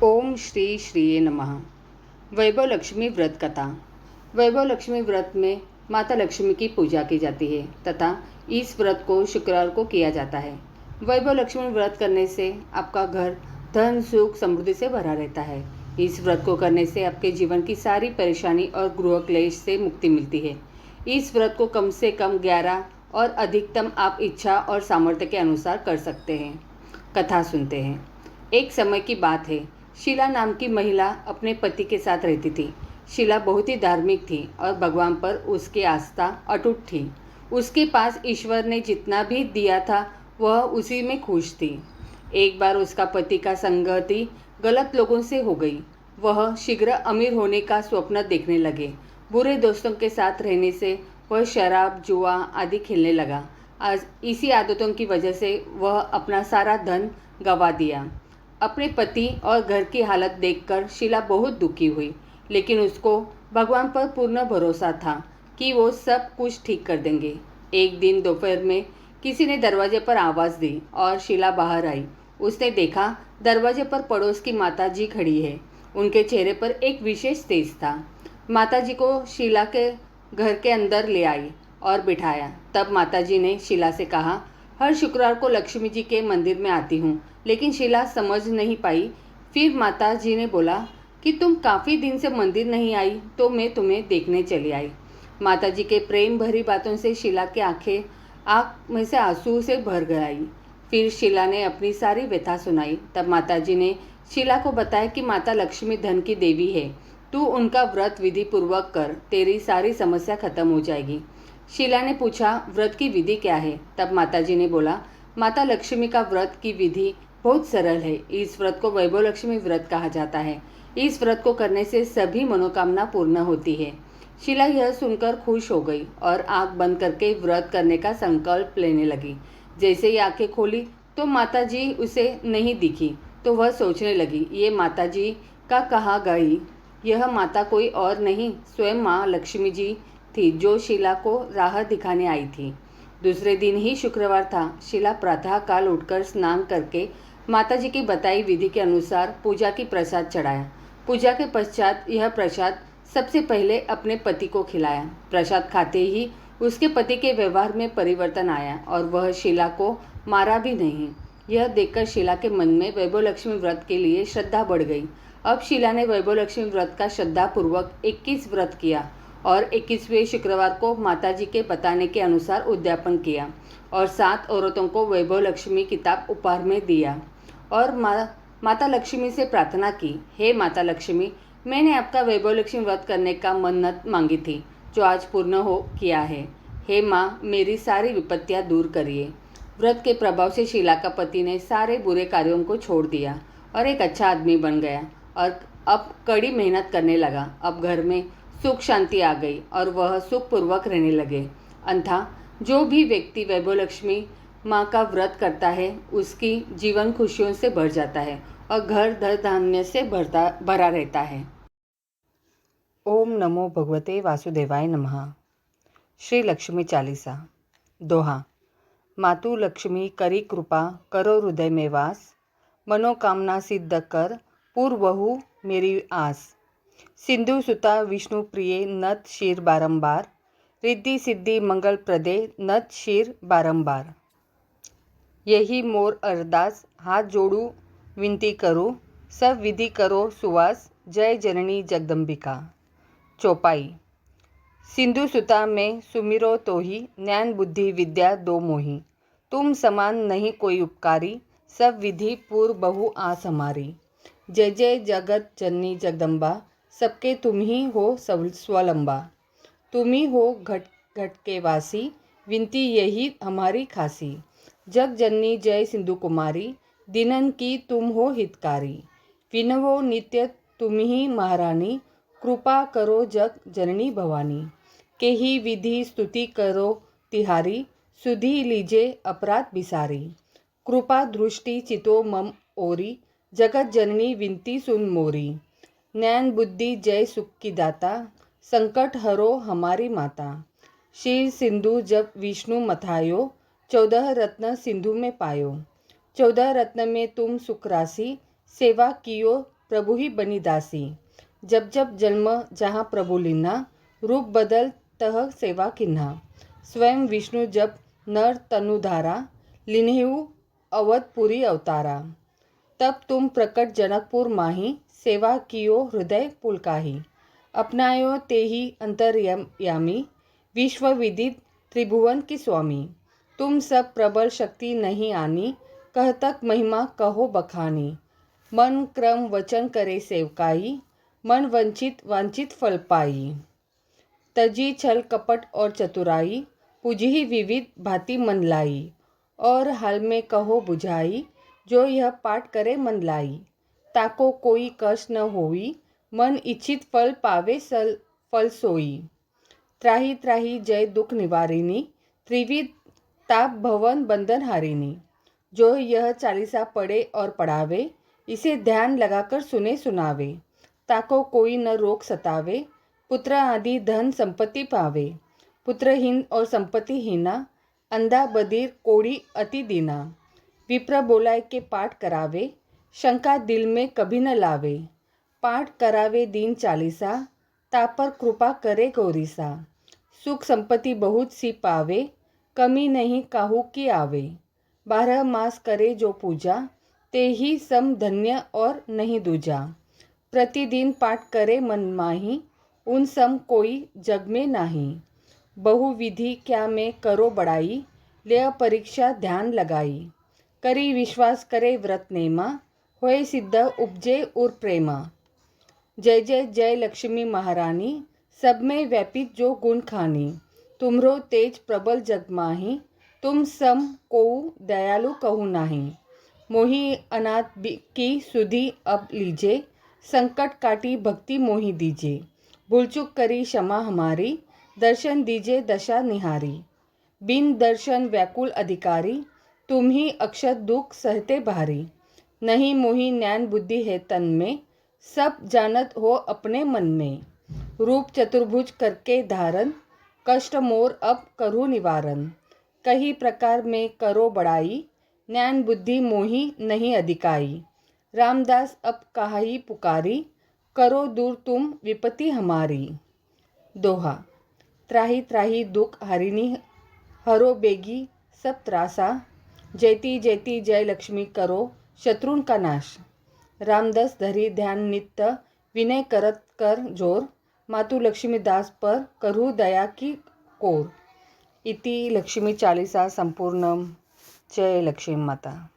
ओम श्री श्रीये नमः। वैभव लक्ष्मी व्रत कथा। वैभव लक्ष्मी व्रत में माता लक्ष्मी की पूजा की जाती है तथा इस व्रत को शुक्रवार को किया जाता है। वैभव लक्ष्मी व्रत करने से आपका घर धन सुख समृद्धि से भरा रहता है। इस व्रत को करने से आपके जीवन की सारी परेशानी और गृह क्लेश से मुक्ति मिलती है। इस व्रत को कम से कम 11 और अधिकतम आप इच्छा और सामर्थ्य के अनुसार कर सकते हैं। कथा सुनते हैं। एक समय की बात है, शीला नाम की महिला अपने पति के साथ रहती थी। शीला बहुत ही धार्मिक थी और भगवान पर उसकी आस्था अटूट थी। उसके पास ईश्वर ने जितना भी दिया था वह उसी में खुश थी। एक बार उसका पति का संगति गलत लोगों से हो गई। वह शीघ्र अमीर होने का स्वप्न देखने लगे। बुरे दोस्तों के साथ रहने से वह शराब जुआ आदि खेलने लगा। आज इसी आदतों की वजह से वह अपना सारा धन गंवा दिया। अपने पति और घर की हालत देखकर शीला बहुत दुखी हुई, लेकिन उसको भगवान पर पूर्ण भरोसा था कि वो सब कुछ ठीक कर देंगे। एक दिन दोपहर में किसी ने दरवाजे पर आवाज़ दी और शीला बाहर आई। उसने देखा दरवाजे पर पड़ोस की माताजी खड़ी है। उनके चेहरे पर एक विशेष तेज था। माताजी को शीला के घर के अंदर ले आई और बिठाया। तब माताजी ने शीला से कहा, हर शुक्रवार को लक्ष्मी जी के मंदिर में आती हूँ। लेकिन शीला समझ नहीं पाई। फिर माताजी ने बोला कि तुम काफ़ी दिन से मंदिर नहीं आई, तो मैं तुम्हें देखने चली आई। माताजी के प्रेम भरी बातों से शीला की आँख में से आंसू से भर गई। फिर शीला ने अपनी सारी व्यथा सुनाई। तब माताजी ने शीला को बताया कि माता लक्ष्मी धन की देवी है, तू उनका व्रत विधि पूर्वक कर, तेरी सारी समस्या खत्म हो जाएगी। शीला ने पूछा, व्रत की विधि क्या है? तब माताजी ने बोला, माता लक्ष्मी का व्रत की विधि बहुत सरल है। इस व्रत को वैभव लक्ष्मी व्रत कहा जाता है। इस व्रत को करने से सभी मनोकामना पूर्ण होती है। शीला यह सुनकर खुश हो गई और आंख बंद करके व्रत करने का संकल्प लेने लगी। जैसे ही आंखें खोली तो माताजी उसे नहीं दिखी, तो वह सोचने लगी, ये माताजी का कहाँ गई? यह माता कोई और नहीं, स्वयं माँ लक्ष्मी जी थी जो शीला को राह दिखाने आई थी। दूसरे दिन ही शुक्रवार था। शीला प्रातः काल उठकर स्नान करके माताजी की बताई विधि के अनुसार पूजा की प्रसाद चढ़ाया। पूजा के पश्चात यह प्रसाद सबसे पहले अपने पति को खिलाया। प्रसाद खाते ही उसके पति के व्यवहार में परिवर्तन आया और वह शीला को मारा भी नहीं। यह देखकर शीला के मन में वैभव लक्ष्मी व्रत के लिए श्रद्धा बढ़ गई। अब शीला ने वैभव लक्ष्मी व्रत का श्रद्धापूर्वक 21 व्रत किया और 21वें शुक्रवार को माताजी के बताने के अनुसार उद्यापन किया और 7 औरतों को वैभव लक्ष्मी किताब उपहार में दिया और माता लक्ष्मी से प्रार्थना की, हे माता लक्ष्मी, मैंने आपका वैभव लक्ष्मी व्रत करने का मन्नत मांगी थी जो आज पूर्ण हो किया है। हे माँ, मेरी सारी विपत्तियाँ दूर करिए। व्रत के प्रभाव से शीला का पति ने सारे बुरे कार्यों को छोड़ दिया और एक अच्छा आदमी बन गया और अब कड़ी मेहनत करने लगा। अब घर में सुख शांति आ गई और वह सुखपूर्वक रहने लगे। अंततः जो भी व्यक्ति वैभव लक्ष्मी माँ का व्रत करता है उसकी जीवन खुशियों से भर जाता है और घर धन धान्य से भरा रहता है। ओम नमो भगवते वासुदेवाय नमः। श्री लक्ष्मी चालीसा। दोहा। मातु लक्ष्मी करी कृपा, करो हृदय में वास, मनोकामना सिद्ध कर, पूर्वहु मेरी आस। सिंधु सुता विष्णु प्रिय, नत शीर बारंबार, रिद्धि सिद्धि मंगल प्रदे, नत शीर बारंबार। यही मोर अरदास, हाथ जोड़ू विनती करूँ, सब विधि करो सुवास, जय जननी जगदम्बिका। चौपाई। सिंधु सुता में सुमिरो तो ही, ज्ञान बुद्धि विद्या दो मोही, तुम समान नहीं कोई उपकारी, सब विधि पूर्व बहु आस हमारी। जय जय जगत जननी जगदम्बा, सबके तुम ही हो स्वलंबा, तुम ही हो घट घट के वासी, विनती यही हमारी खासी। जग जननी जय सिंधु कुमारी, दिनन की तुम हो हितकारी, विनवो नित्य तुम ही महारानी, कृपा करो जग जननी भवानी। के ही विधि स्तुति करो तिहारी, सुधी लीजे अपराध बिसारी, कृपा दृष्टि चितो मम ओरी, जगत जननी विनती सुन मोरी। ज्ञान बुद्धि जय सुख की दाता, संकट हरो हमारी माता। शीर सिंधु जब विष्णु मथायो, 14 रत्न सिंधु में पायो। 14 रत्न में तुम सुख राशि, सेवा कियो प्रभु ही बनी दासी। जब जब जन्म जहाँ प्रभु लीन्हा, रूप बदल तह सेवा किन्हा। स्वयं विष्णु जब नर तनुधारा, लिन्हेऊ अवधपुरी अवतारा। तब तुम प्रकट जनकपुर माही, सेवा कियो हृदय पुलकाही। अपनायो ते ही अंतर्यामी, विश्व विदित त्रिभुवन की स्वामी। तुम सब प्रबल शक्ति नहीं आनी, कहतक महिमा कहो बखानी। मन क्रम वचन करे सेवकाई, मन वंचित वांछित फल पाई। तजी छल कपट और चतुराई, पूजी विविध भांति मन लाई। और हाल में कहो बुझाई, जो यह पाठ करे मन लाई। ताको कोई कष्ट न होई, मन इच्छित फल पावे फल सोई। त्राही त्राही जय दुख निवारिणी, त्रिविध ताप भवन बंधन हारिणी। जो यह चालीसा पढ़े और पढ़ावे, इसे ध्यान लगाकर सुने सुनावे। ताको कोई न रोग सतावे, पुत्र आदि धन संपत्ति पावे। पुत्रहीन और संपत्तिहीना, अंधा बधिर कोढ़ी अति दीना। विप्र बोलाय के पाठ करावे, शंका दिल में कभी न लावे। पाठ करावे दीन चालीसा, तापर कृपा करे गौरीसा। सुख संपत्ति बहुत सी पावे, कमी नहीं काहू की आवे। 12 मास करे जो पूजा, ते ही सम धन्य और नहीं दूजा। प्रतिदिन पाठ करे मन माही, उन सम कोई जग में नाही। बहुविधि क्या में करो बड़ाई, ले परीक्षा ध्यान लगाई। करी विश्वास करे व्रत नेमा, होए सिद्ध उपजे उर प्रेमा। जय जय जय लक्ष्मी महारानी, सब में व्यापित जो गुण खानी। तुमरो तेज प्रबल जग माही, तुम सम कोऊ दयालु कहू नाही। मोही अनाथ की सुधि अब लीजे, संकट काटी भक्ति मोही दीजे। भूल चूक करी क्षमा हमारी, दर्शन दीजे दशा निहारी। बिन दर्शन व्याकुल अधिकारी, तुम ही अक्षत दुख सहते भारी। नहीं मोही ज्ञान बुद्धि है तन में, सब जानत हो अपने मन में। रूप चतुर्भुज करके धारण, कष्ट मोर अब करूँ निवारण। कही प्रकार में करो बड़ाई, ज्ञान बुद्धि मोही नहीं अधिकाई। रामदास अब कहाई पुकारी, करो दूर तुम विपत्ति हमारी। दोहा। त्राही त्राही दुख हरिणी, हरो बेगी सब त्रासा। जयती जयती जय लक्ष्मी करो, शत्रुन का नाश। रामदास धरी ध्यान नित्य, विनय करत कर जोर। मातु लक्ष्मी दास पर करू दया की कोर। इति लक्ष्मी चालीसा संपूर्णम। जय लक्ष्मी माता।